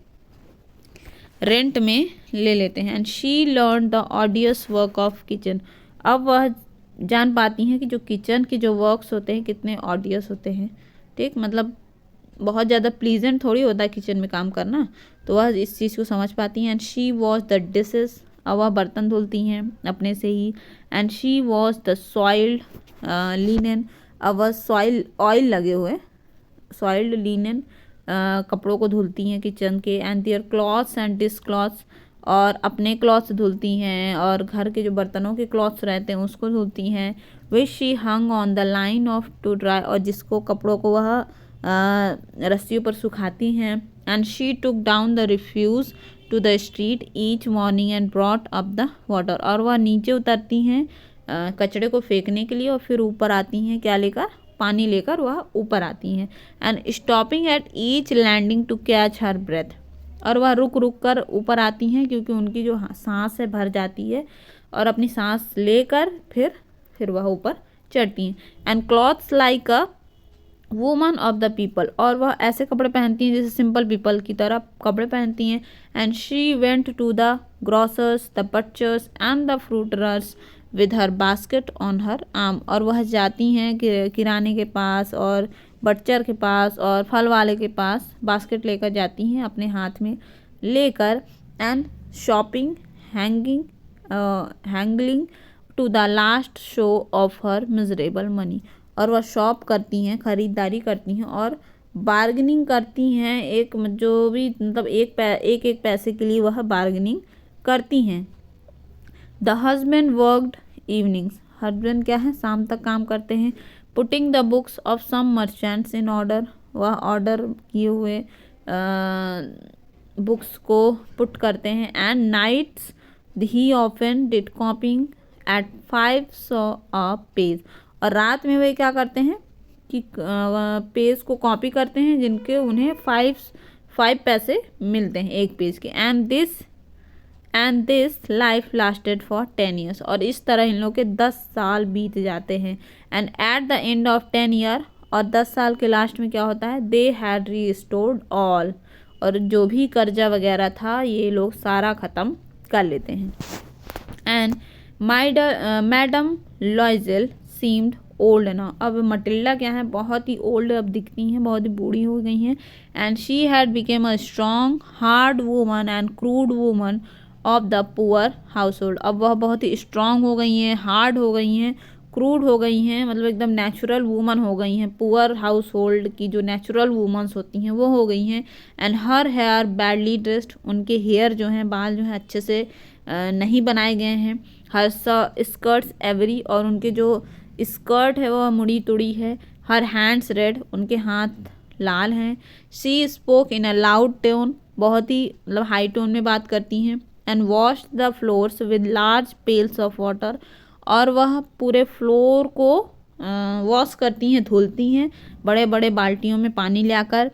रेंट में ले लेते हैं। And she learn the ऑडियस work of kitchen, अब वह जान पाती हैं कि जो किचन के जो वर्क्स होते हैं कितने ऑडियस होते हैं, ठीक, मतलब बहुत ज़्यादा प्लीजेंट थोड़ी होता है किचन में काम करना, तो वह इस चीज़ को समझ पाती हैं। And she wash the dishes, अब वह बर्तन धुलती हैं अपने से ही। And she wash the soiled linen, अब वह सॉइल ऑयल लगे हुए सॉइल्ड लिनन कपड़ों को धुलती हैं किचन के। And their clothes and dish cloths, और अपने क्लॉथ्स धुलती हैं और घर के जो बर्तनों के क्लॉथ्स रहते हैं उसको धुलती हैं। Which she hung on the line of to dry, और जिसको कपड़ों को वह रस्सियों पर सुखाती हैं। And she took down the refuse to the street each morning and brought up the water, और वह नीचे उतरती हैं कचड़े को फेंकने के लिए और फिर ऊपर आती हैं क्या लेकर, पानी लेकर वह ऊपर आती हैं। And stopping at each landing to catch her breath, और वह रुक रुक कर ऊपर आती हैं क्योंकि उनकी जो सांस है भर जाती है, और अपनी सांस लेकर फिर वह ऊपर चढ़ती हैं। And clothes like a woman of the people, और वह ऐसे कपड़े पहनती हैं जैसे सिंपल पीपल की तरह कपड़े पहनती हैं। And she went to the grocer's the butcher's and the fruiterer's with her basket on her arm, और वह जाती हैं किराने के पास और बटचर के पास और फल वाले के पास बास्केट लेकर जाती हैं अपने हाथ में लेकर। And shopping haggling to the last sou of her miserable money, और वह शॉप करती हैं, ख़रीदारी करती हैं और बार्गेनिंग करती हैं, एक जो भी मतलब एक पैसे के लिए वह बार्गेनिंग करती हैं। The husband worked evenings, husband क्या है, शाम तक काम करते हैं। Putting the books of some merchants in order, वह ऑर्डर किए हुए बुक्स को पुट करते हैं। And nights he often did copying at 500 a page, और रात में वे क्या करते हैं कि पेज को कॉपी करते हैं जिनके उन्हें 5 पैसे मिलते हैं एक पेज के। And this life lasted for 10 years, और इस तरह इन लोग के 10 साल बीत जाते हैं। And eight the end of 10 year, और 10 साल के लास्ट में क्या होता है, दे हैड रिस्टोर्ड ऑल, और जो भी कर्जा वगैरह था ये लोग सारा ख़त्म कर लेते हैं। एंड मैडम लॉइजल सीम्ड ओल्ड ना, अब मटिल्डा क्या है, बहुत ही ओल्ड अब दिखती हैं, बहुत ही बूढ़ी हो गई हैं। And she had became a strong hard woman and crude woman of the poor house hold, अब वह बहुत ही स्ट्रॉन्ग हो गई हैं, हार्ड हो गई हैं, क्रूड हो गई हैं, मतलब एकदम नेचुरल वूमन हो गई हैं, पुअर हाउस होल्ड की जो नेचुरल वूमन्स होती हैं वो हो गई हैं। And her hair badly dressed, उनके हेयर जो हैं, बाल जो हैं अच्छे से नहीं बनाए गए हैं। हर स्कर्ट्स एवरी, और उनके जो स्कर्ट है वह मुड़ी तुड़ी है। हर हैंड्स रेड, उनके हाथ लाल हैं। She spoke in a loud tone, बहुत ही मतलब हाई टोन में बात करती हैं। And wash the floors with large pails of water, और वह पूरे फ्लोर को वॉश करती हैं, धुलती हैं बड़े बड़े बाल्टियों में पानी लाकर।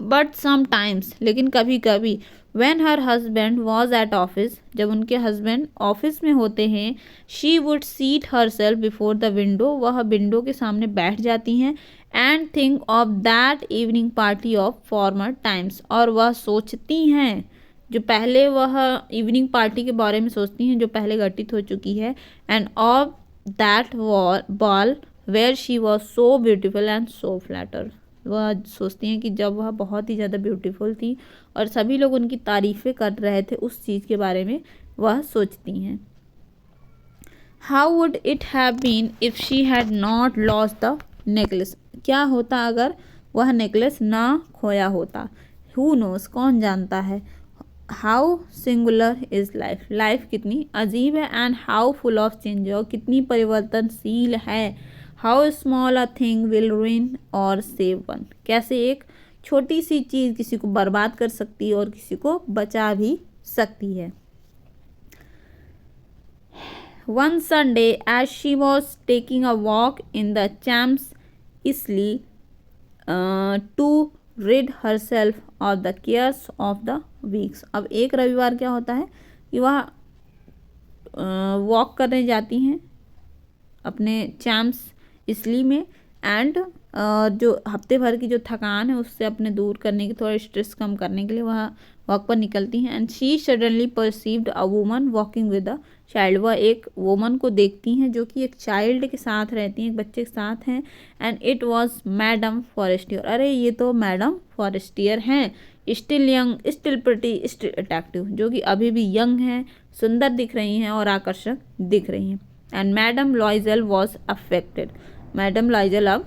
बट समटाइम्स, लेकिन कभी कभी, when her husband was at office, जब उनके हस्बैंड ऑफिस में होते हैं, she would seat her self before the window, वह विंडो के सामने बैठ जाती हैं, and think of that evening party of former times, और वह सोचती हैं, जो पहले वह इवनिंग पार्टी के बारे में सोचती हैं जो पहले घटित हो चुकी है, and of that ball where she was so beautiful and so flatter, वह सोचती हैं कि जब वह बहुत ही ज़्यादा ब्यूटीफुल थी और सभी लोग उनकी तारीफ़ें कर रहे थे, उस चीज़ के बारे में वह सोचती हैं. How would it have been if she had not lost the necklace, क्या होता अगर वह नेकलेस ना खोया होता. हु नोस, कौन जानता है. How singular is life, life कितनी अजीब है, and how full of change, और कितनी परिवर्तनशील है. How small a thing will ruin और सेव वन, कैसे एक छोटी सी चीज़ किसी को बर्बाद कर सकती है और किसी को बचा भी सकती है. One Sunday as she was taking a walk in the Champs इसली to rid herself of the cares of the weeks, अब एक रविवार क्या होता है कि वह वॉक करने जाती हैं अपने चैम्स इसलिए में, एंड जो हफ्ते भर की जो थकान है उससे अपने दूर करने की, थोड़ा स्ट्रेस कम करने के लिए वह वॉक पर निकलती हैं. And she suddenly perceived a woman walking with a child, वह एक वुमन को देखती हैं जो कि एक चाइल्ड के साथ रहती हैं, एक बच्चे के साथ हैं. And it was madam Forestier, अरे ये तो मैडम फॉरेस्टियर हैं. Still young, still pretty, still attractive, जो कि अभी भी यंग हैं, सुंदर दिख रही हैं और आकर्षक दिख रही हैं. And madam Loisel was affected, madam Loisel अब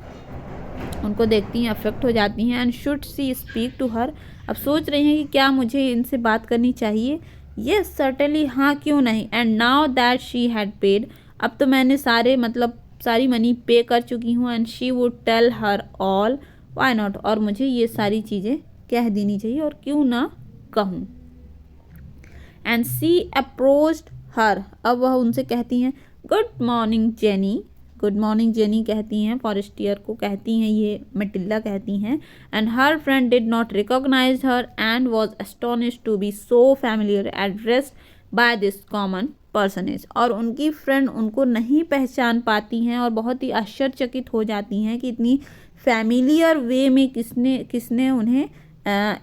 उनको देखती हैं, अफेक्ट हो जाती हैं. And should she speak to her, अब सोच रही हैं कि क्या मुझे इनसे बात करनी चाहिए. येस सर्टेनली, हाँ क्यों नहीं. And now that she had paid, अब तो मैंने सारी मनी पे कर चुकी हूँ. And she would tell her all, why not, और मुझे ये सारी चीज़ें कह देनी चाहिए और क्यों ना कहूँ. एंड सी अप्रोच्ड हर, अब वह उनसे कहती हैं good morning jenny, good morning jenny कहती हैं, फॉरेस्टियर को कहती हैं, ये मटिल्डा कहती हैं. And her friend did not recognise her and was astonished to be so familiar addressed by this common personage, और उनकी फ्रेंड उनको नहीं पहचान पाती हैं और बहुत ही आश्चर्यचकित हो जाती हैं कि इतनी फैमिलियर वे में किसने उन्हें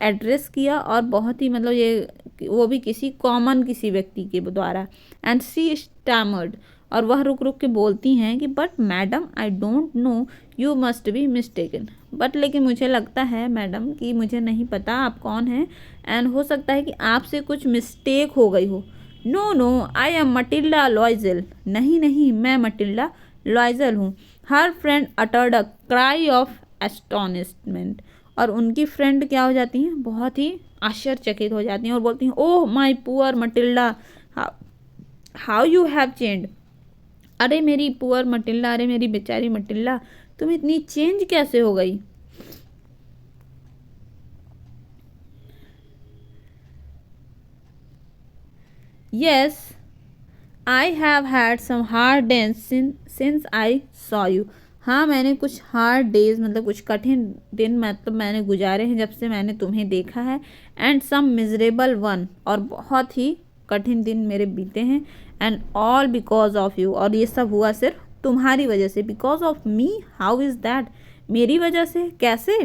एड्रेस किया, और बहुत ही ये वो भी किसी व्यक्ति के द्वारा. एंड सी स्टैमर्ड, और वह रुक रुक के बोलती हैं कि but madam I don't know, you must be mistaken, but लेकिन मुझे लगता है मैडम कि मुझे नहीं पता आप कौन हैं, एंड हो सकता है कि आपसे कुछ मिस्टेक हो गई हो. No no I am Matilda Loisel, नहीं नहीं मैं मटिल्डा लॉइजल हूँ. Her friend uttered a cry of astonishment, और उनकी फ्रेंड क्या हो जाती हैं, बहुत ही आश्चर्यचकित हो जाती हैं और बोलती हैं oh my poor Matilda, how you have changed, अरे मेरी पुअर मटिल्डा, अरे मेरी बेचारी मटिल्डा, तुम इतनी चेंज कैसे हो गई. Yes I have had some hard days since I saw you, हाँ मैंने कुछ हार्ड डेज कुछ कठिन दिन मैंने गुजारे हैं जब से मैंने तुम्हें देखा है. एंड सम मिजरेबल वन, और बहुत ही कठिन दिन मेरे बीते हैं. And all because of you, और ये सब हुआ सिर्फ तुम्हारी वजह से. Because of me, how is that, मेरी वजह से कैसे.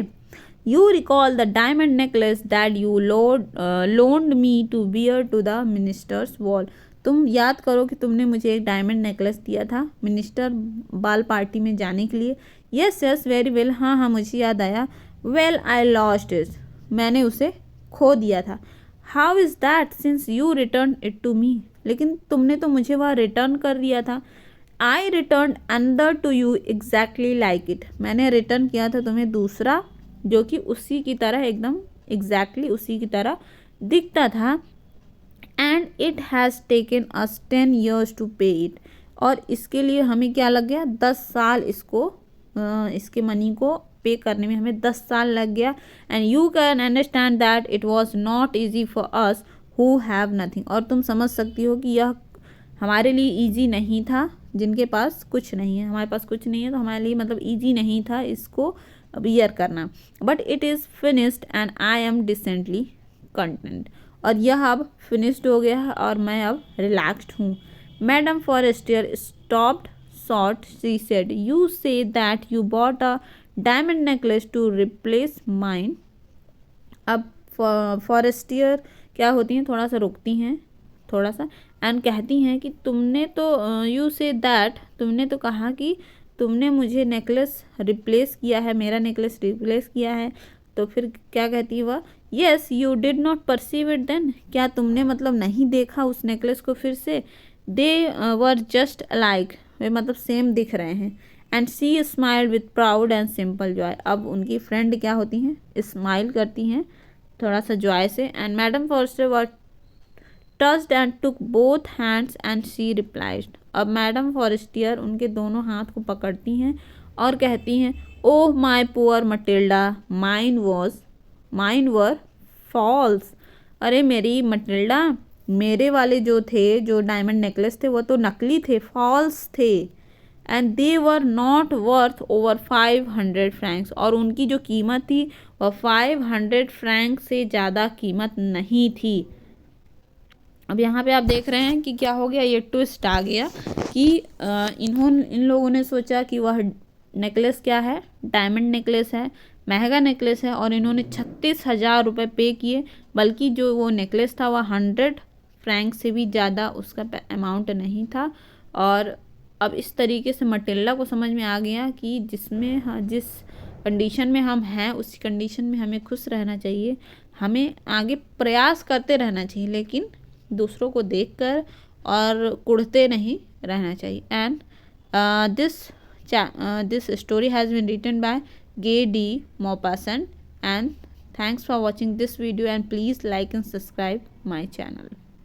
You recall the diamond necklace that you loaned me to wear to the minister's ball, तुम याद करो कि तुमने मुझे एक डायमंड नेकलेस दिया था मिनिस्टर बाल पार्टी में जाने के लिए. यस यस वेरी वेल, हाँ हाँ मुझे याद आया. वेल आई लॉस्ट इट, मैंने उसे खो दिया था. How is that since you return it to me, लेकिन तुमने तो मुझे वह रिटर्न कर दिया था. I return another to you exactly like it, मैंने रिटर्न किया था तुम्हें दूसरा जो कि उसी की तरह एकदम एग्जैक्टली उसी की तरह दिखता था. And it has taken us 10 years to pay it, और इसके लिए हमें क्या लग गया, 10 साल इसके मनी को पे करने में हमें 10 साल लग गया. And you can understand that it was not easy for us who have nothing, और तुम समझ सकती हो कि यह हमारे लिए ईजी नहीं था जिनके पास कुछ नहीं है. हमारे पास कुछ नहीं है तो हमारे लिए ईजी नहीं था इसको वियर करना, but it is finished and I am decently content. और यह अब फिनिश्ड हो गया है और मैं अब रिलैक्स्ड हूँ। Madam Forestier stopped short, she said, you say that you bought a diamond necklace to replace mine. अब फॉरेस्टियर क्या होती हैं, थोड़ा सा रुकती हैं, थोड़ा सा, एंड कहती हैं कि तुमने तो यू से दैट, तुमने तो कहा कि तुमने मुझे नेकलेस रिप्लेस किया है, मेरा नेकलेस रिप्लेस किया है। तो फिर क्या कहती है वह, yes you did not perceive it then, क्या तुमने मतलब नहीं देखा उस नेकलेस को फिर से। दे वर जस्ट अलाइक, वे मतलब सेम दिख रहे हैं। And she smiled with proud and simple joy, अब उनकी फ्रेंड क्या होती हैं, स्माइल करती हैं थोड़ा सा जॉय से। And madam Forestier were touched and took both hands and she replied, अब मैडम फॉरेस्टियर उनके दोनों हाथ को पकड़ती हैं और कहती हैं, oh my poor Matilda, mine were false, अरे मेरी मटिल्डा, मेरे वाले जो थे, जो डायमंड नेकलेस थे, वो तो नकली थे, फॉल्स थे। And they were not worth over 500 Franks, और उनकी जो कीमत थी वह 500 फ्रैंक से ज़्यादा कीमत नहीं थी। अब यहाँ पे आप देख रहे हैं कि क्या हो गया, ये ट्विस्ट आ गया कि इन लोगों ने सोचा कि वह नेकलेस क्या है, डायमंड नेकलेस है, महंगा नेकलेस है, और इन्होंने 36,000 रुपये पे किए, बल्कि जो वो नेकलेस था वह 100 फ्रैंक से भी ज़्यादा उसका अमाउंट नहीं था। और अब इस तरीके से मटिल्डा को समझ में आ गया कि जिस कंडीशन में हम हैं उसी कंडीशन में हमें खुश रहना चाहिए, हमें आगे प्रयास करते रहना चाहिए, लेकिन दूसरों को देखकर और कुढ़ते नहीं रहना चाहिए। And this story has been written by Guy de Maupassant, and thanks for watching this video, and please like and subscribe my channel.